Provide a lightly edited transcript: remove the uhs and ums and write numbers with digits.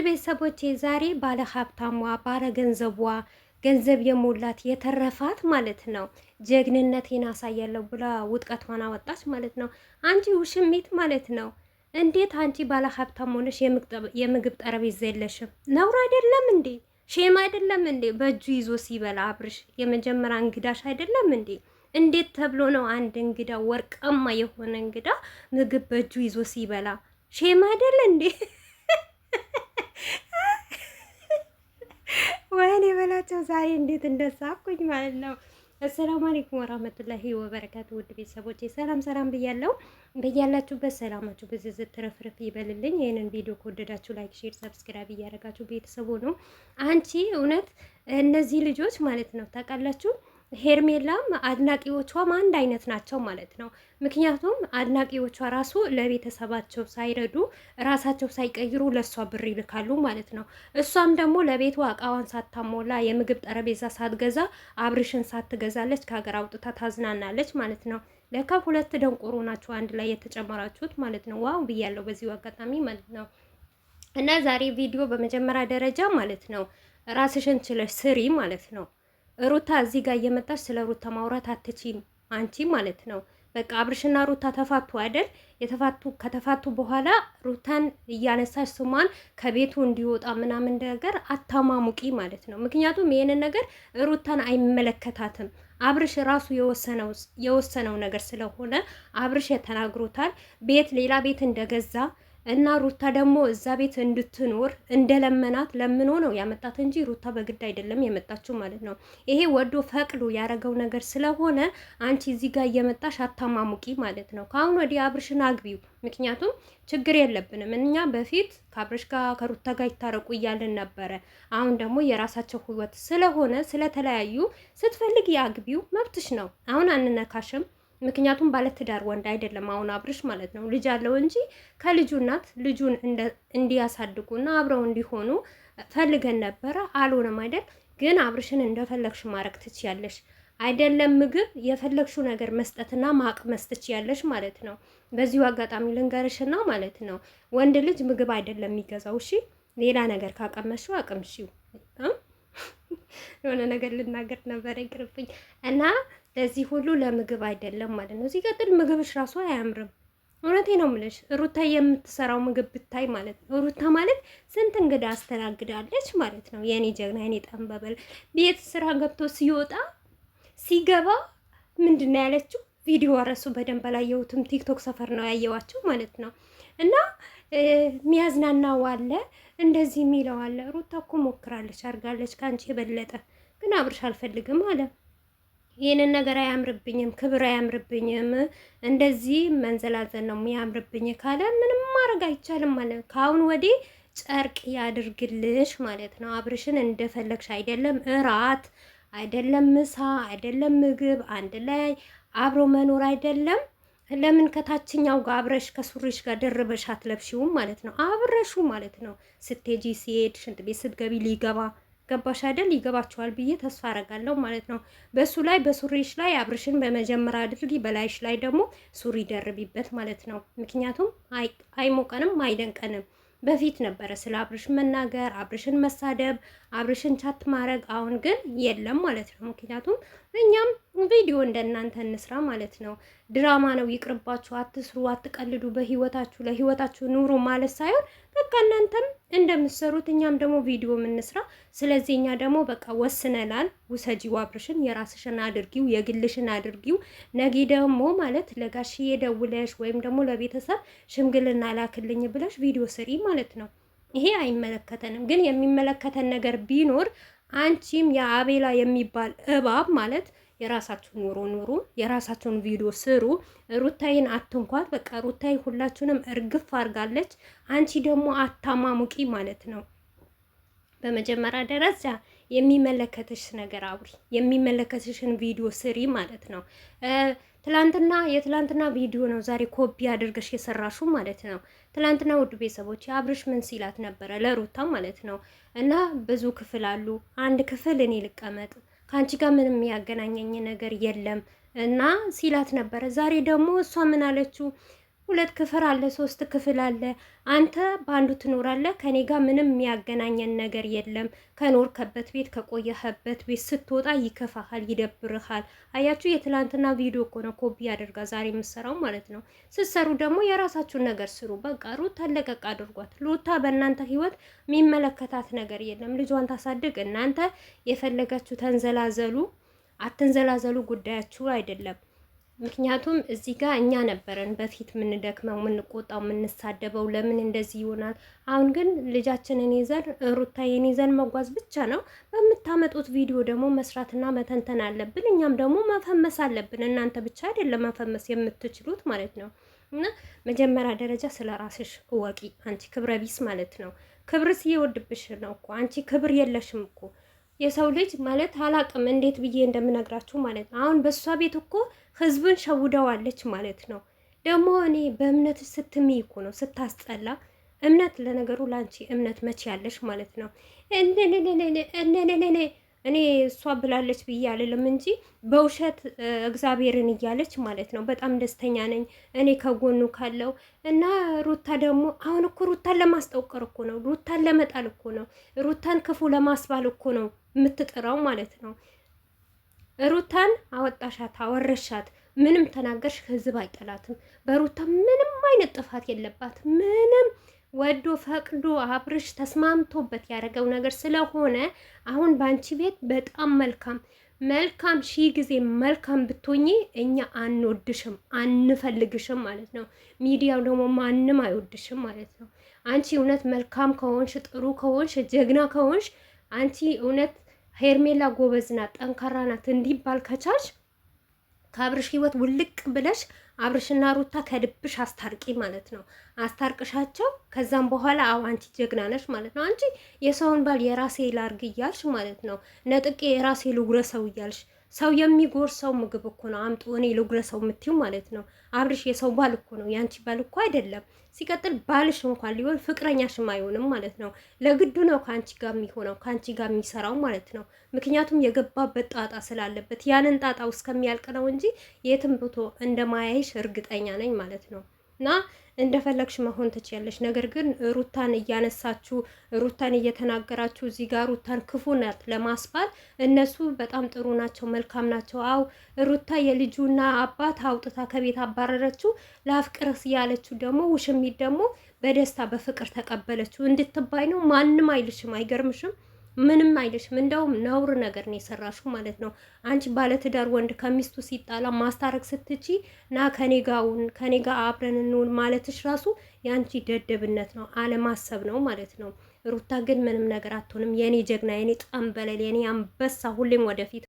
ቤተሰቦቼ ዛሬ ባለ ሀብታሟ ባለ ገንዘቧ ገንዘብ የሞላት የተረፋት ማለት ነው ጀግንነቴን አሳያለሁ ብላ ውጥቀቷን አወጣች ማለት ነው። አንቺ ውሽሚት ማለት ነው። እንዴት አንቺ ባለ ሀብታም ሆነሽ የምግብ ጠረጴዛ የለሽም? ነውር አይደለም እንዴ? ሼም አይደለም እንዴ? በእጁ ይዞ ሲበላ አብርሽ የመጀመሪያ እንግዳሽ አይደለም እንዴ? እንዴት ተብሎ ነው አንድ እንግዳ ወርቃማ የሆነ እንግዳ ምግብ በእጁ ይዞ ሲበላ? ሼም አይደለ እንዴ? ወይኔ በላቸው ዛሬ እንዴት እንደሳኩኝ ማለት ነው። አሰላሙ አለይኩም ወራህመቱላሂ ወበረካቱ። ውድ ቤተሰቦቼ ሰላም ሰላም ብያለሁ። በያላችሁበት ሰላማችሁ ብዝዝት ትረፍረፍ ይበልልኝ። ይህንን ቪዲዮ ከወደዳችሁ ላይክ፣ ሼር፣ ሰብስክራይብ እያደረጋችሁ ቤተሰቡ ነው። አንቺ እውነት እነዚህ ልጆች ማለት ነው ታውቃላችሁ ሄርሜላም አድናቂዎቿም አንድ አይነት ናቸው ማለት ነው። ምክንያቱም አድናቂዎቿ ራሱ ለቤተሰባቸው ሳይረዱ ራሳቸው ሳይቀይሩ ለእሷ ብር ይልካሉ ማለት ነው። እሷም ደግሞ ለቤቷ እቃዋን ሳታሞላ የምግብ ጠረጴዛ ሳትገዛ አብርሽን ሳትገዛለች ከሀገር አውጥታ ታዝናናለች ማለት ነው። ለካ ሁለት ደንቆሮ ናቸው አንድ ላይ የተጨመራችሁት ማለት ነው። ዋው ብያለሁ በዚሁ አጋጣሚ ማለት ነው። እና ዛሬ ቪዲዮ በመጀመሪያ ደረጃ ማለት ነው ራስሽን ችለሽ ስሪ ማለት ነው። ሩታ እዚህ ጋር እየመጣች ስለ ሩታ ማውራት አትችይም አንቺ ማለት ነው። በቃ አብርሽና ሩታ ተፋቱ አይደል? ከተፋቱ በኋላ ሩታን እያነሳች ስሟን ከቤቱ እንዲወጣ ምናምን ነገር አታማሙቂ ማለት ነው። ምክንያቱም ይሄንን ነገር ሩታን አይመለከታትም። አብርሽ ራሱ የወሰነው ነገር ስለሆነ አብርሽ ተናግሮታል። ቤት ሌላ ቤት እንደገዛ እና ሩታ ደግሞ እዛ ቤት እንድትኖር እንደለመናት ለምኖ ነው ያመጣት እንጂ ሩታ በግድ አይደለም የመጣችው ማለት ነው። ይሄ ወዶ ፈቅዶ ያረገው ነገር ስለሆነ አንቺ እዚህ ጋር እየመጣሽ አታማሙቂ ማለት ነው። ከአሁን ወዲህ አብርሽን አግቢው። ምክንያቱም ችግር የለብንም እኛ በፊት ከአብርሽ ጋር ከሩታ ጋር ይታረቁ እያልን ነበረ። አሁን ደግሞ የራሳቸው ህይወት ስለሆነ ስለተለያዩ ስትፈልግ ያግቢው፣ መብትሽ ነው። አሁን አንነካሽም። ምክንያቱም ባለትዳር ወንድ አይደለም አሁን አብርሽ ማለት ነው። ልጅ አለው እንጂ ከልጁ እናት ልጁን እንዲያሳድጉና አብረው እንዲሆኑ ፈልገን ነበረ። አልሆነም አይደል? ግን አብርሽን እንደፈለግሽ ማድረግ ትችያለሽ አይደለም? ምግብ የፈለግሽው ነገር መስጠትና ማቅመስ ትችያለሽ ማለት ነው። በዚሁ አጋጣሚ ልንገርሽና ማለት ነው ወንድ ልጅ ምግብ አይደለም የሚገዛው። እሺ ሌላ ነገር ካቀመሽው አቅምሽው። የሆነ ነገር ልናገር ነበር ይቅርብኝ። እና ለዚህ ሁሉ ለምግብ አይደለም ማለት ነው። ሲቀጥል ምግብሽ ራሱ አያምርም። እውነቴ ነው የምልሽ። ሩታ የምትሰራው ምግብ ብታይ ማለት ነው። ሩታ ማለት ስንት እንግዳ አስተናግዳለች ማለት ነው። የኔ ጀግና የኔ ጠንበበል ቤት ስራ ገብቶ ሲገባ ምንድን ነው ያለችው? ቪዲዮ ረሱ በደንብ አላየሁትም። ቲክቶክ ሰፈር ነው ያየዋቸው ማለት ነው። እና የሚያዝናናው አለ እንደዚህ የሚለው አለ። ሩታ እኮ ሞክራለች አድርጋለች ከአንቺ የበለጠ ግን አብርሽ አልፈልግም አለ። ይህንን ነገር አያምርብኝም፣ ክብር አያምርብኝም፣ እንደዚህ መንዘላዘን ነው የሚያምርብኝ ካለ ምንም ማድረግ አይቻልም ማለት ነው። ከአሁን ወዲህ ጨርቅ ያድርግልሽ ማለት ነው። አብርሽን እንደፈለግሽ አይደለም እራት አይደለም ምሳ አይደለም ምግብ አንድ ላይ አብሮ መኖር አይደለም። ለምን ከታችኛው ጋር አብረሽ ከሱሪሽ ጋር ደርበሽ አትለብሺውም ማለት ነው። አብረሹ ማለት ነው። ስትሄጂ ሲሄድ ሽንት ቤት ስትገቢ ሊገባ ገባሽ አይደል? ይገባችኋል ብዬ ተስፋ አረጋለሁ ማለት ነው። በሱ ላይ በሱሪሽ ላይ አብርሽን በመጀመሪያ አድርጊ፣ በላይሽ ላይ ደግሞ ሱሪ ደርቢበት ማለት ነው። ምክንያቱም አይሞቀንም አይደንቀንም። በፊት ነበረ ስለ አብርሽ መናገር፣ አብርሽን መሳደብ፣ አብርሽን ቻት ማድረግ። አሁን ግን የለም ማለት ነው። ምክንያቱም እኛም ቪዲዮ እንደናንተ እንስራ ማለት ነው። ድራማ ነው ይቅርባችሁ፣ አትስሩ፣ አትቀልዱ፣ በህይወታችሁ ለህይወታችሁ ኑሩ ማለት ሳይሆን በቃ እናንተም እንደምትሰሩት እኛም ደግሞ ቪዲዮ የምንስራ። ስለዚህ እኛ ደግሞ በቃ ወስነናል። ውሰጂው፣ አብርሽን የራስሽን አድርጊው፣ የግልሽን አድርጊው። ነጊ ደግሞ ማለት ለጋሽዬ ደውለሽ ወይም ደግሞ ለቤተሰብ ሽምግልና ላክልኝ ብለሽ ቪዲዮ ስሪ ማለት ነው። ይሄ አይመለከተንም። ግን የሚመለከተን ነገር ቢኖር አንቺም የአቤላ የሚባል እባብ ማለት የራሳችሁን ኑሩ፣ የራሳችሁን ቪዲዮ ስሩ። ሩታይን አትንኳት። በቃ ሩታይ ሁላችሁንም እርግፍ አድርጋለች። አንቺ ደግሞ አታማሙቂ ማለት ነው። በመጀመሪያ ደረጃ የሚመለከትሽ ነገር አውሪ፣ የሚመለከትሽን ቪዲዮ ስሪ ማለት ነው። የትላንትና ቪዲዮ ነው ዛሬ ኮፒ አድርገሽ የሰራሹ ማለት ነው። ትላንትና ውድ ቤተሰቦች አብርሽ ምን ሲላት ነበረ ለሩታ ማለት ነው። እና ብዙ ክፍል አሉ፣ አንድ ክፍል እኔ ልቀመጥ፣ ከአንቺ ጋር ምንም የሚያገናኘኝ ነገር የለም እና ሲላት ነበረ። ዛሬ ደግሞ እሷ ምን አለችው? 2 ክፍል አለ፣ 3 ክፍል አለ። አንተ በአንዱ ትኖራለህ። ከኔ ጋር ምንም የሚያገናኘን ነገር የለም። ከኖርከበት ቤት ከቆየህበት ቤት ስትወጣ ይከፋሃል፣ ይደብርሃል። አያችሁ፣ የትላንትና ቪዲዮ እኮ ነው ኮፒ አድርጋ ዛሬ የምሰራው ማለት ነው። ስትሰሩ ደግሞ የራሳችሁን ነገር ስሩ። በቃ ሩታ ለቀቅ አድርጓት። ሩታ በእናንተ ህይወት የሚመለከታት ነገር የለም። ልጇን ታሳድግ። እናንተ የፈለጋችሁ ተንዘላዘሉ፣ አትንዘላዘሉ፣ ጉዳያችሁ አይደለም። ምክንያቱም እዚህ ጋር እኛ ነበረን በፊት የምንደክመው፣ የምንቆጣው፣ የምንሳደበው ለምን እንደዚህ ይሆናል። አሁን ግን ልጃችንን ይዘን ሩታዬን ይዘን መጓዝ ብቻ ነው። በምታመጡት ቪዲዮ ደግሞ መስራትና መተንተን አለብን። እኛም ደግሞ መፈመስ አለብን። እናንተ ብቻ አይደለም መፈመስ የምትችሉት ማለት ነው። እና መጀመሪያ ደረጃ ስለ ራስሽ እወቂ። አንቺ ክብረ ቢስ ማለት ነው። ክብርስ እየወድብሽ ነው እኮ አንቺ ክብር የለሽም እኮ። የሰው ልጅ ማለት አላቅም እንዴት ብዬ እንደምነግራችሁ ማለት ነው። አሁን በእሷ ቤት እኮ ህዝብን ሸውደዋለች ማለት ነው። ደግሞ እኔ በእምነት ስትምይ እኮ ነው ስታስጠላ። እምነት ለነገሩ ላንቺ እምነት መቼ ያለሽ ማለት ነው። እኔ እሷ ብላለች ብዬ አልልም እንጂ በውሸት እግዚአብሔርን እያለች ማለት ነው። በጣም ደስተኛ ነኝ እኔ ከጎኑ ካለው እና ሩታ ደግሞ አሁን እኮ ሩታን ለማስጠውቀር እኮ ነው፣ ሩታን ለመጣል እኮ ነው፣ ሩታን ክፉ ለማስባል እኮ ነው የምትጥረው ማለት ነው። ሩታን አወጣሻት፣ አወረሻት፣ ምንም ተናገርሽ፣ ህዝብ አይጠላትም። በሩታ ምንም አይነት ጥፋት የለባት። ምንም ወዶ ፈቅዶ አብርሽ ተስማምቶበት ያደረገው ነገር ስለሆነ አሁን በአንቺ ቤት በጣም መልካም ሺህ ጊዜ መልካም ብትሆኚ እኛ አንወድሽም፣ አንፈልግሽም ማለት ነው። ሚዲያው ደግሞ ማንም አይወድሽም ማለት ነው። አንቺ እውነት መልካም ከሆንሽ፣ ጥሩ ከሆንሽ፣ ጀግና ከሆንሽ አንቺ እውነት ሄርሜላ ጎበዝ ናት፣ ጠንካራ ናት እንዲባል ከቻልሽ ከአብርሽ ህይወት ውልቅ ብለሽ አብርሽና ሩታ ከልብሽ አስታርቂ ማለት ነው። አስታርቅሻቸው ከዛም በኋላ አዎ አንቺ ጀግና ነሽ ማለት ነው። አንቺ የሰውን ባል የራሴ ላርግ እያልሽ ማለት ነው። ነጥቄ የራሴ ልጉረሰው እያልሽ ሰው የሚጎርሰው ምግብ እኮ ነው አምጡ እኔ ልጉረሰው የምትይው ማለት ነው። አብርሽ የሰው ባል እኮ ነው፣ ያንቺ ባል እኮ አይደለም። ሲቀጥል ባልሽ እንኳን ሊሆን ፍቅረኛሽም አይሆንም ማለት ነው። ለግዱ ነው ከአንቺ ጋር የሚሆነው ከአንቺ ጋር የሚሰራው ማለት ነው። ምክንያቱም የገባበት ጣጣ ስላለበት ያንን ጣጣው እስከሚያልቅ ነው እንጂ የትም ብቶ እንደማያይሽ እርግጠኛ ነኝ ማለት ነው። እና እንደፈለግሽ መሆን ትችያለሽ። ነገር ግን ሩታን እያነሳችሁ ሩታን እየተናገራችሁ እዚህ ጋር ሩታን ክፉ ናት ለማስባል እነሱ በጣም ጥሩ ናቸው፣ መልካም ናቸው። አው ሩታ የልጁና አባት አውጥታ ከቤት አባረረችው። ለአፍቅርስ ያለችው ደግሞ ውሽሚት ደግሞ በደስታ በፍቅር ተቀበለችው እንድትባይ ነው። ማንም አይልሽም፣ አይገርምሽም? ምንም አይልሽም። እንደውም ነውር ነገር ነው የሰራሽው ማለት ነው። አንቺ ባለትዳር ወንድ ከሚስቱ ሲጣላ ማስታረቅ ስትቺ ና ከኔ ጋር አብረን እንውል ማለትሽ ራሱ የአንቺ ደደብነት ነው፣ አለማሰብ ነው ማለት ነው። ሩታ ግን ምንም ነገር አትሆንም። የኔ ጀግና፣ የኔ ጠንበለል፣ የኔ አንበሳ ሁሌም ወደፊት